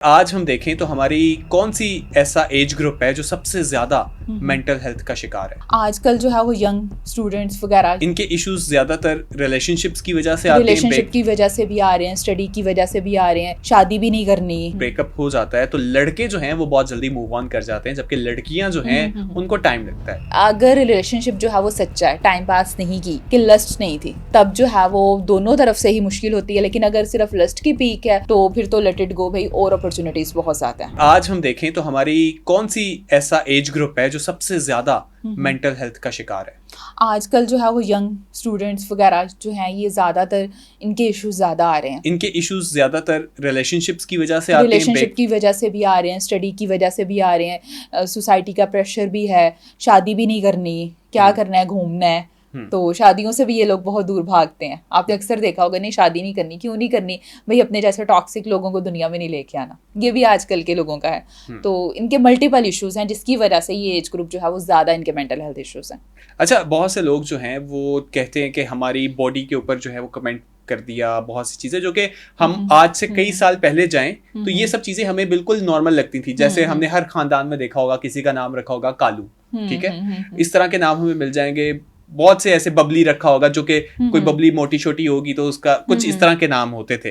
आज हम देखें तो हमारी कौन सी ऐसा एज ग्रुप है जो सबसे ज्यादा मेंटल हेल्थ का शिकार है। आजकल जो है वो यंग स्टूडेंट्स वगैरह इनके इश्यूज ज्यादातर रिलेशनशिप्स की वजह से आते हैं, रिलेशनशिप की वजह से भी आ रहे हैं, स्टडी की वजह से भी आ रहे हैं, शादी भी नहीं करनी। ब्रेकअप हो जाता है तो लड़के जो हैं वो बहुत जल्दी मूव ऑन कर जाते हैं, जबकि लड़कियां जो हैं उनको टाइम लगता है। अगर रिलेशनशिप जो है वो सच्चा है, टाइम पास नहीं की कि लस्ट नहीं थी, तब जो है वो दोनों तरफ से ही मुश्किल होती है। लेकिन अगर सिर्फ लस्ट की पीक है तो फिर तो लेट इट गो भाई, और अपॉर्चुनिटीज बहुत ज्यादा है। आज हम देखें तो हमारी कौन सी ऐसा एज ग्रुप है जो सबसे ज्यादा मेंटल हेल्थ का शिकार है। आजकल जो है वो यंग स्टूडेंट्स वगैरह जो हैं ये ज्यादातर इनके इश्यूज ज्यादा आ रहे हैं। इनके इश्यूज ज्यादातर रिलेशनशिप्स की वजह से आते हैं, रिलेशनशिप की वजह से भी आ रहे हैं, स्टडी की वजह से भी आ रहे हैं, सोसाइटी का प्रेशर भी है, शादी भी नहीं करनी, क्या करना है, घूमना है। तो शादियों से भी ये लोग बहुत दूर भागते हैं। आपने अक्सर देखा होगा, नहीं शादी नहीं करनी, क्यों नहीं करनी भाई, अपने जैसे टॉक्सिक लोगों को दुनिया में नहीं लेके आना। ये भी आजकल के लोगों का है। तो इनके मल्टीपल इश्यूज हैं जिसकी वजह से ये एज ग्रुप जो है वो ज़्यादा इनके मेंटल हेल्थ इश्यूज हैं। अच्छा, बहुत से लोग जो हैं वो कहते हैं कि हमारी बॉडी के ऊपर जो है वो कमेंट कर दिया, बहुत सी चीजें जो कि हम आज से कई साल पहले जाएं तो ये सब चीजें हमें बिल्कुल नॉर्मल लगती थी। जैसे हमने हर खानदान में देखा होगा किसी का नाम रखा होगा कालू, ठीक है, इस तरह के नाम हमें मिल जाएंगे। बहुत से ऐसे बबली रखा होगा जो कि कोई बबली मोटी छोटी होगी तो उसका कुछ इस तरह के नाम होते थे।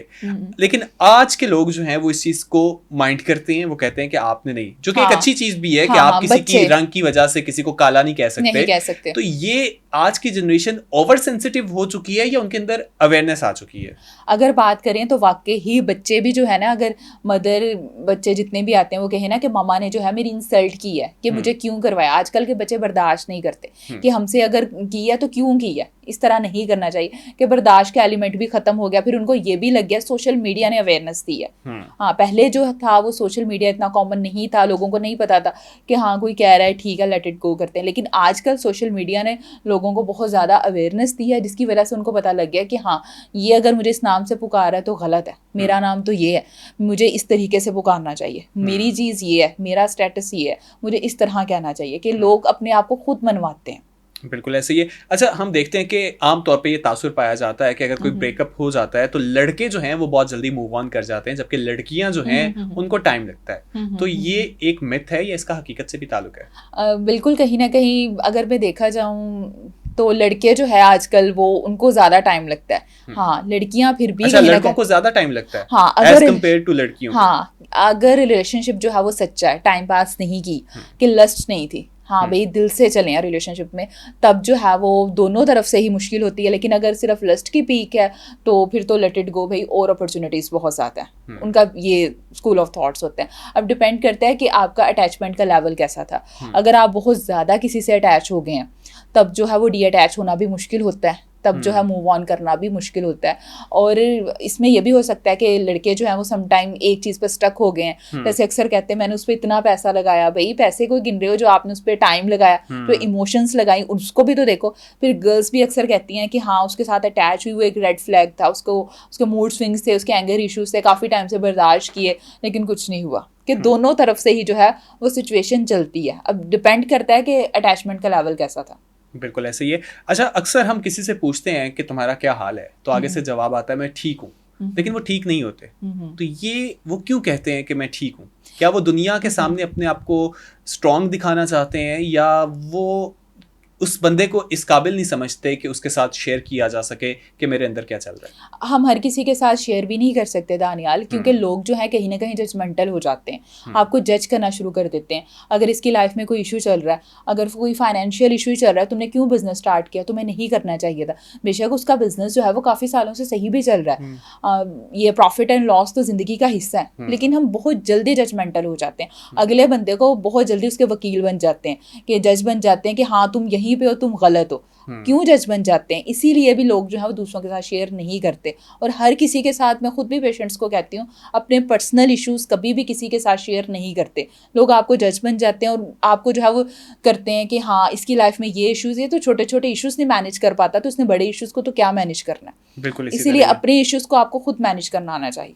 लेकिन आज के लोग जो हैं वो इस चीज को माइंड करते हैं, वो कहते हैं कि आपने नहीं, जो कि एक अच्छी चीज भी है कि आप किसी की रंग की वजह से किसी को काला नहीं कह सकते। तो ये आज की जनरेशन ओवर सेंसिटिव हो चुकी है या उनके अंदर अवेयरनेस आ चुकी है? अगर बात करें तो वाकई ही बच्चे भी जो है ना, अगर मदर बच्चे जितने भी आते हैं वो कहे ना कि मामा ने जो है मेरी इंसल्ट की है, कि मुझे क्यों करवाया। आजकल के बच्चे बर्दाश्त नहीं करते कि हमसे अगर की है तो क्यों की है। इस तरह नहीं करना चाहिए कि बर्दाश्त का एलिमेंट भी खत्म हो गया। फिर उनको ये भी लग गया सोशल मीडिया ने अवेयरनेस दी है। हाँ, पहले जो था वो सोशल मीडिया इतना कॉमन नहीं था, लोगों को नहीं पता था कि हाँ कोई कह रहा है ठीक है लेट इट गो करते हैं। लेकिन आजकल सोशल मीडिया ने लोगों को बहुत ज़्यादा अवेयरनेस दी है, जिसकी वजह से उनको पता लग गया कि हाँ ये अगर मुझे इस नाम से पुकारा है तो गलत है, मेरा नाम तो ये है, मुझे इस तरीके से पुकारना चाहिए, मेरी चीज़ ये है, मेरा स्टेटस ये है, मुझे इस तरह कहना चाहिए। कि लोग अपने आप को खुद मनवाते हैं। बिल्कुल ऐसे ही है। अच्छा, हम देखते हैं कि आमतौर पे ये तासुर पाया जाता है कि अगर कोई ब्रेकअप हो जाता है तो लड़के जो हैं वो बहुत जल्दी मूव ऑन कर जाते हैं, जबकि लड़कियां जो हैं उनको टाइम लगता है। तो ये एक मिथ है या इसका हकीकत से भी ताल्लुक है? बिल्कुल, कहीं ना कहीं अगर मैं देखा जाऊँ तो लड़के जो है आजकल वो उनको ज्यादा टाइम लगता है। हाँ, लड़कियां फिर भी अच्छा, लड़कों को ज्यादा टाइम लगता है हाँ, एज कंपेयर टू लड़कियों। हाँ, अगर रिलेशनशिप जो है वो सच्चा है, टाइम पास नहीं की कि लस्ट नहीं थी, हाँ भाई दिल से चले हैं रिलेशनशिप में, तब जो है वो दोनों तरफ से ही मुश्किल होती है। लेकिन अगर सिर्फ लस्ट की पीक है तो फिर तो लेट इट गो भाई, और अपॉर्चुनिटीज बहुत ज़्यादा है। उनका ये स्कूल ऑफ थॉट्स होते हैं। अब डिपेंड करता है कि आपका अटैचमेंट का लेवल कैसा था। अगर आप बहुत ज़्यादा किसी से अटैच हो गए हैं तब जो है वो डी अटैच होना भी मुश्किल होता है, तब जो है मूव ऑन करना भी मुश्किल होता है। और इसमें यह भी हो सकता है कि लड़के जो हैं वो समटाइम एक चीज़ पर स्टक हो गए हैं। जैसे अक्सर कहते हैं मैंने उस पर इतना पैसा लगाया, भाई पैसे को गिन रहे हो, जो आपने उस पर टाइम लगाया, जो इमोशंस लगाई, उसको भी तो देखो। फिर गर्ल्स भी अक्सर कहती हैं कि हाँ उसके साथ अटैच हुई, वो एक रेड फ्लैग था, उसको उसके मूड स्विंग्स थे, उसके एंगर इश्यूज थे, काफ़ी टाइम से बर्दाश्त किए लेकिन कुछ नहीं हुआ। कि दोनों तरफ से ही जो है वो सिचुएशन चलती है। अब डिपेंड करता है कि अटैचमेंट का लेवल कैसा था। बिल्कुल ऐसे ही है। अच्छा, अक्सर हम किसी से पूछते हैं कि तुम्हारा क्या हाल है, तो आगे से जवाब आता है मैं ठीक हूँ, लेकिन वो ठीक नहीं होते। तो ये वो क्यों कहते हैं कि मैं ठीक हूँ? क्या वो दुनिया के सामने अपने आप को स्ट्रांग दिखाना चाहते हैं, या वो उस बंदे को इस काबिल नहीं समझते कि उसके साथ शेयर किया जा सके कि मेरे अंदर क्या चल रहा है? हम हर किसी के साथ शेयर भी नहीं कर सकते दानियाल, क्योंकि लोग जो है कहीं ना कहीं जजमेंटल हो जाते हैं, आपको जज करना शुरू कर देते हैं। अगर इसकी लाइफ में कोई इशू चल रहा है, अगर कोई फाइनेंशियल इशू चल रहा है, तुमने क्यों बिजनेस स्टार्ट किया, तुम्हें नहीं करना चाहिए था। बेशक उसका बिजनेस जो है वो काफ़ी सालों से सही भी चल रहा है, ये प्रॉफिट एंड लॉस तो ज़िंदगी का हिस्सा है, लेकिन हम बहुत जल्दी जजमेंटल हो जाते हैं। अगले बंदे को बहुत जल्दी उसके वकील बन जाते हैं, कि जज बन जाते हैं कि हाँ तुम यहीं पे हो, तुम गलत हो। क्यों जज बन जाते हैं? इसीलिए भी लोग जो है वो दूसरों के साथ शेयर नहीं करते। और हर किसी के साथ, मैं खुद भी पेशेंट्स को कहती हूँ, अपने पर्सनल इश्यूज कभी भी किसी के साथ शेयर नहीं करते। लोग आपको जज बन जाते हैं और आपको जो है वो करते हैं कि हाँ इसकी लाइफ में ये इश्यूज है, तो छोटे छोटे इश्यूज नहीं मैनेज कर पाता, तो उसने बड़े इश्यूज को तो क्या मैनेज करना है। बिल्कुल, इसीलिए अपने इश्यूज को आपको खुद मैनेज करना आना चाहिए।